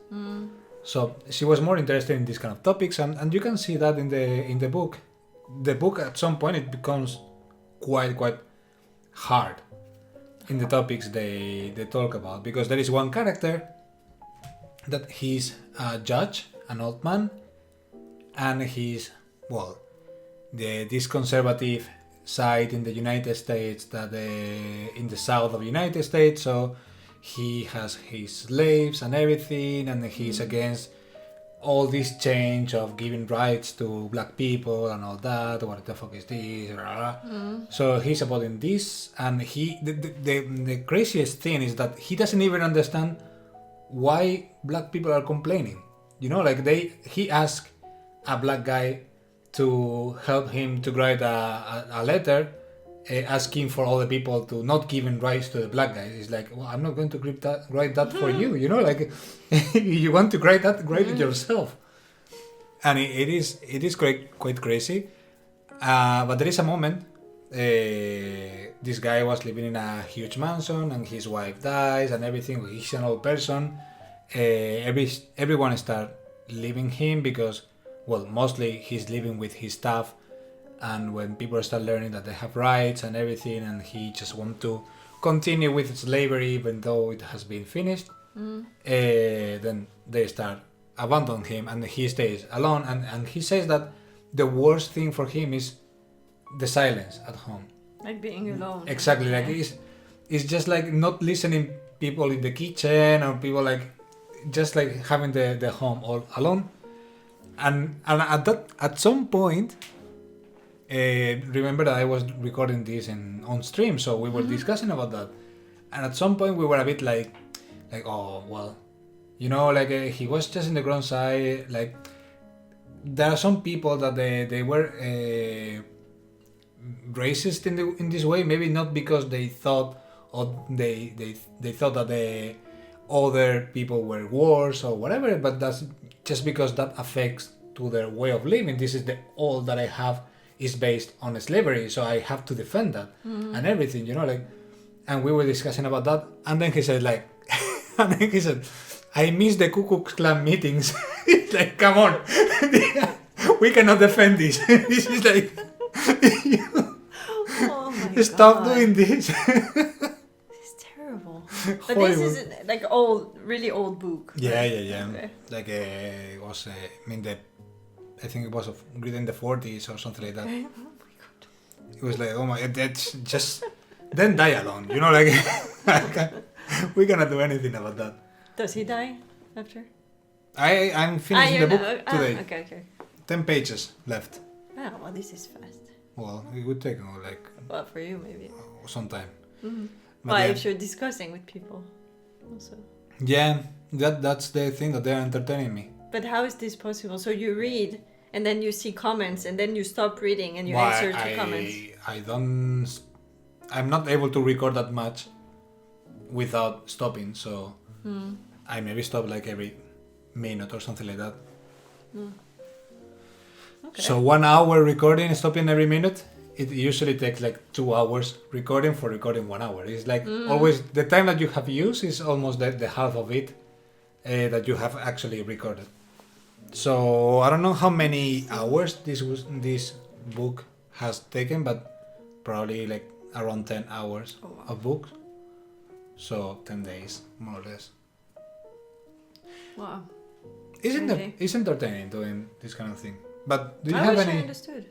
So she was more interested in these kind of topics, and you can see that in the book. The book at some point it becomes quite hard in the topics they talk about, because there is one character that he's a judge, an old man, and he's this conservative side in the United States, that in the south of United States, so he has his slaves and everything, and he's against all this change of giving rights to black people and all that. What the fuck is this? Blah, blah. So he's about in this, and the craziest thing is that he doesn't even understand why black people are complaining. You know, like he asked a black guy to help him to write a letter asking for all the people to not giving rights to the black guys. It's like, well, I'm not going to write that for you. You know, like you want to write it yourself. And it is quite crazy. But there is a moment. This guy was living in a huge mansion, and his wife dies, and everything. He's an old person. everyone start leaving him because, well, mostly he's living with his staff, and when people start learning that they have rights and everything, and he just want to continue with slavery even though it has been finished, then they start abandon him, and he stays alone. And he says that the worst thing for him is the silence at home. Like being alone. Exactly, like it's just like not listening people in the kitchen or people like just like having the home all alone. And at some point, remember that I was recording this on stream, so we were discussing about that. And at some point we were a bit like oh well, you know, like he was just in the ground side. Like there are some people that they were racist in this way, maybe not because they thought or they thought that the other people were worse or whatever, but that's just because that affects to their way of living. This is all that I have is based on slavery, so I have to defend that and everything, you know, like. And we were discussing about that, and then he said like, and then he said, I miss the Ku Klux Klan meetings. It's like, come on, we cannot defend this. This is like, Oh my stop God. doing this. It's terrible. But this is like really old book. Yeah. Okay. Like it was, I think it was written in the 40s or something like that. Oh my God. It was like, oh my, that's just, then die alone, you know, like, we cannot do anything about that. Does he die after? I'm finishing the book today. Okay. 10 pages left. Oh, well, this is fast. Well, it would take like Well, for you maybe. some time. Mm-hmm. But Well, yeah. if you're discussing with people, also. Yeah, that's the thing that they're entertaining me. But how is this possible? So you read, and then you see comments, and then you stop reading, and you Well, answer to comments. I'm not able to record that much without stopping, so I maybe stop like every minute or something like that. Okay. So 1 hour recording, stopping every minute. It usually takes like 2 hours recording for recording 1 hour. It's like always the time that you have used is almost the half of it that you have actually recorded. So I don't know how many hours this book has taken, but probably like around 10 hours of books. So 10 days, more or less. Wow. It's entertaining doing this kind of thing. But do you I have wish any? I understood.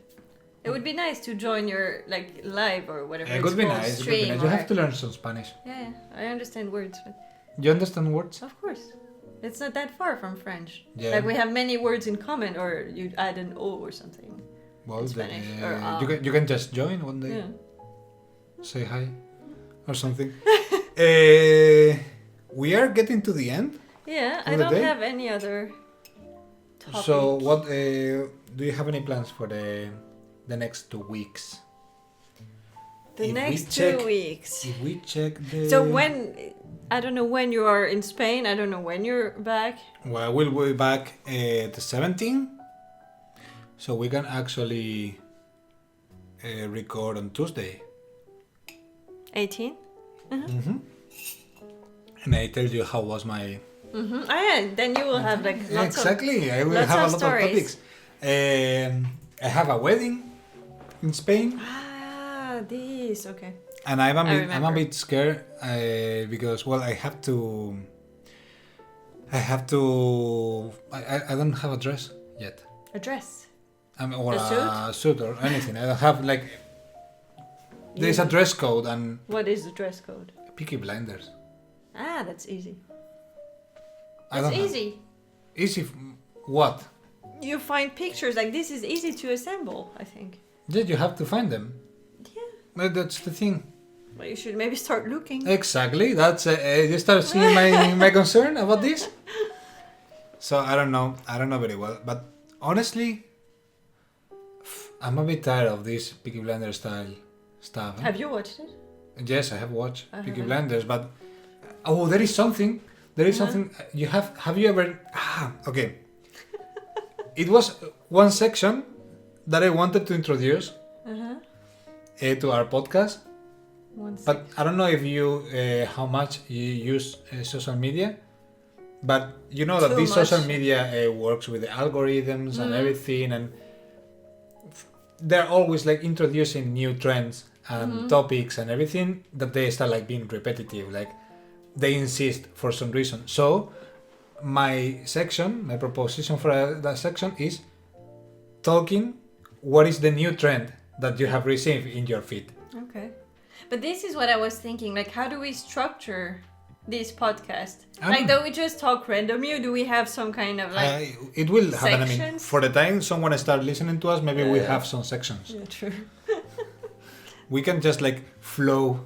It would be nice to join your like live or whatever. It would be called, nice. stream You or- have to learn some Spanish. Yeah, I understand words, but You understand words? of course, it's not that far from French. Yeah. Like we have many words in common, or you add an O or something. Well, in then, Spanish, or, you can just join one day. Yeah. Say hi or something. We are getting to the end. Yeah, For I the don't day? have any other topic. So, what do you have any plans for the next 2 weeks? The if we next check- 2 weeks. If we check the. So when I don't know when you are in Spain. I don't know when you're back. Well, we'll be back the 17th, so we can actually record on Tuesday. 18. Mm-hmm. And I tell you how was my. Mm-hmm. Oh yeah, then you will have like lots exactly. I will lots have a of lot stories. of topics. I have a wedding in Spain, of this. Okay. and I'm a remember. bit scared because I have to. I don't have a dress yet. A dress. Or A a suit or anything. I don't have like. There's a dress code and What is the dress code? Peaky Blinders. Ah, that's easy. I That's don't have- easy. Easy. What? You find pictures like this is easy to assemble. I think. Yeah, you have to find them. Yeah. But that's the thing. Well, you should maybe start looking. Exactly. That's you start seeing my concern about this. So I don't know very well, but honestly, I'm a bit tired of this Peaky Blinders style stuff. Have you watched it? Yes, I have watched I Peaky haven't. Blinders, but there is something. There is something you have. Have you ever? Okay. It was one section that I wanted to introduce to our podcast, One but I don't know if you how much you use social media, But you know that Too this much. social media works with the algorithms and everything, and they're always like introducing new trends and topics and everything that they start like being repetitive, like they insist for some reason. So my proposition for that section is talking what is the new trend that you have received in your feed. Okay. But this is what I was thinking, like how do we structure this podcast? Like do we just talk randomly, or do we have some kind of like it will happen. I mean, sections? for the time someone start listening to us, maybe we have some sections. Yeah, true. We can just like flow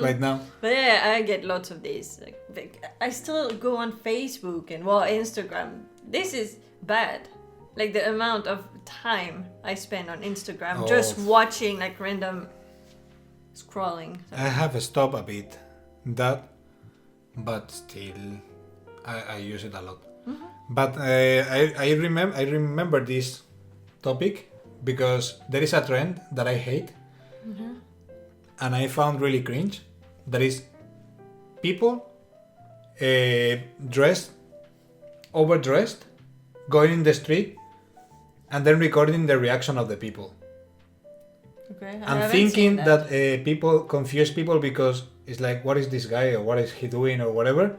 right now. But yeah, I get lots of these. Like, I still go on Facebook and Instagram. This is bad. Like the amount of time I spend on Instagram just watching like random scrolling. So. I have stopped a bit that, but still I use it a lot. But I remember this topic because there is a trend that I hate. And I found really cringe. That is people overdressed, going in the street, and then recording the reaction of the people. Okay, I'm thinking that people confuse people because it's like, what is this guy, or what is he doing, or whatever.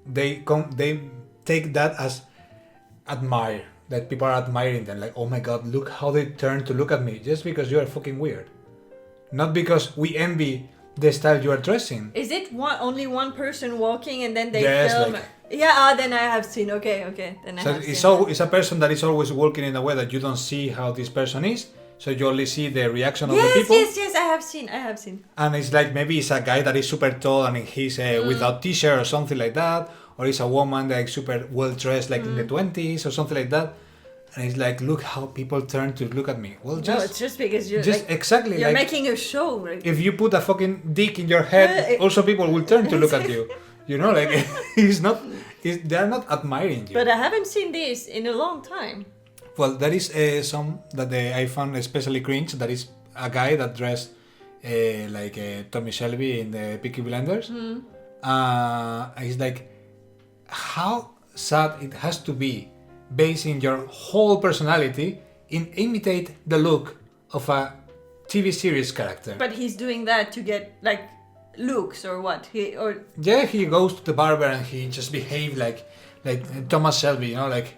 They take that as admire, that people are admiring them, like, oh my god, look how they turn to look at me, just because you are fucking weird. Not because we envy the style you are dressing. Is it only one person walking and then they Yes, film? like- Yeah, then I have seen. Okay. Then I So have it's seen. it's a person that is always walking in a way that you don't see how this person is, so you only see the reaction of the people. Yes. I have seen. And it's like maybe it's a guy that is super tall and he's without t-shirt or something like that, or it's a woman like super well dressed, like in the 20s or something like that. And it's like, look how people turn to look at me. Well, No, it's just because you're just like, exactly you're like making a show. Like, if you put a fucking dick in your head, also people will turn to look at you. You know, like they're not admiring you. but I haven't seen this in a long time. Well, there is some that I found especially cringe. That is a guy that dressed like Tommy Shelby in the Peaky Blinders. It's like, how sad it has to be basing your whole personality in imitate the look of a TV series character. But he's doing that to get like looks or what? He goes to the barber and he just behave like Thomas Shelby, you know, like,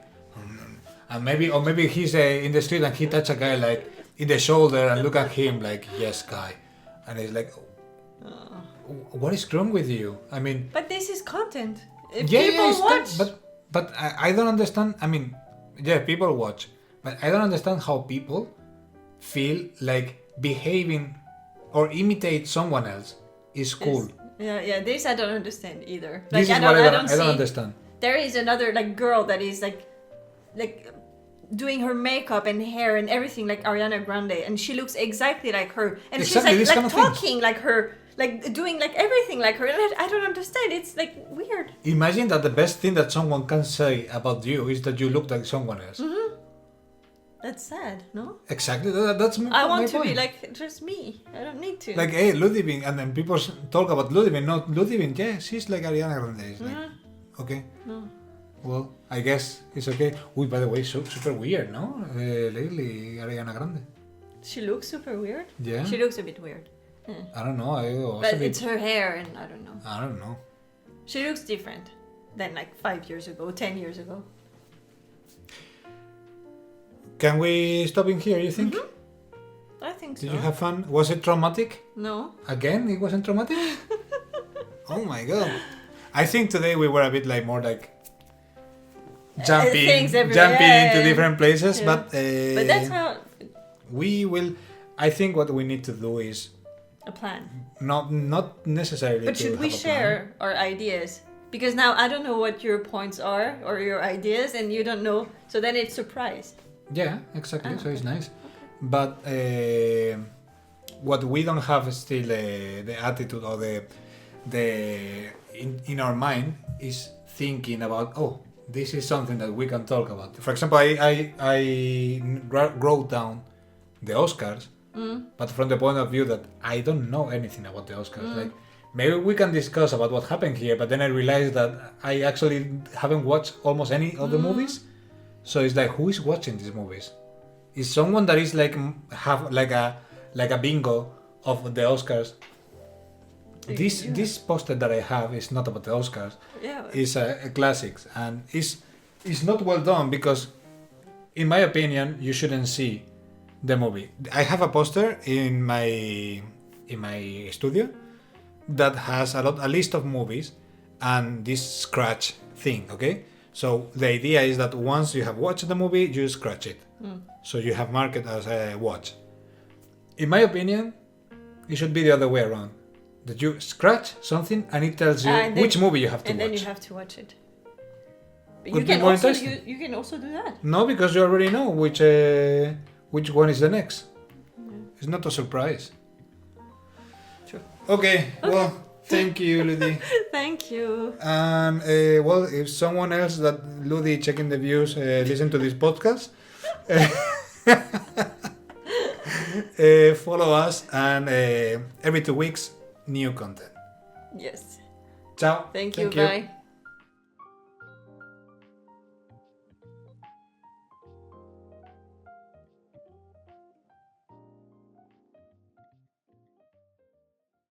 and maybe he's in the street and he touch a guy like in the shoulder and look at him like, yes, guy, and he's like, what is wrong with you? I mean, But this is content. If yeah, people it's watch. but I don't understand. I mean, yeah, people watch, but I don't understand how people feel like behaving or imitate someone else is cool. Yeah. This I don't understand either. This Like is what I don't see. understand. There is another like girl that is like doing her makeup and hair and everything like Ariana Grande, and she looks exactly like her, and Exactly, she's this like kind of thing. talking like her, like doing like everything like her, and I don't understand. It's like weird. Imagine that the best thing that someone can say about you is that you look like someone else. That's sad, no? Exactly. That's my, I want my to point. be like just me. I don't need to. Like, hey, Ludwig, and then people talk about Ludwig. Not Ludwig. Yeah, she's like Ariana Grande. It's like, okay. No. Well, I guess it's okay. By the way, super weird, no? Lately, Ariana Grande. She looks super weird. Yeah. She looks a bit weird. I don't know. But it's her hair, and I don't know. I don't know. She looks different than like 5 years ago, 10 years ago. Can we stop in here, you think? I think so. Did you have fun? Was it traumatic? No. Again, it wasn't traumatic? Oh my god. I think today we were a bit like more like jumping Things into everywhere. Yeah. different places, Yeah. but But that's how we will. I think what we need to do is a plan. not necessarily. But to should we have a plan. share our ideas? Because now I don't know what your points are or your ideas, and you don't know. So then it's surprise. Yeah, exactly. Ah, so it's okay. nice. But what we don't have is still the attitude or the in our mind is thinking about, oh, this is something that we can talk about. For example, I wrote down the Oscars, but from the point of view that I don't know anything about the Oscars. Like maybe we can discuss about what happened here, but then I realized that I actually haven't watched almost any of the movies. So it's like, who is watching these movies? Is someone that is like have like a bingo of the Oscars? This poster that I have is not about the Oscars. Yeah. It's a classics, and it's not well done because, in my opinion, you shouldn't see the movie. I have a poster in my studio that has a list of movies and this scratch thing. Okay, so the idea is that once you have watched the movie, you scratch it, so you have marked it as a watch. In my opinion, it should be the other way around. That you scratch something and it tells you which movie you have to watch. And then you have to watch it. But Could be more interesting. You can also do that. No, because you already know which one is the next. It's not a surprise. True. Okay. Well, thank you, Ludi. Thank you. And well, if someone else that Ludi checking the views listen to this podcast, follow us, and every 2 weeks new content. Yes. Ciao. Thank you. Bye.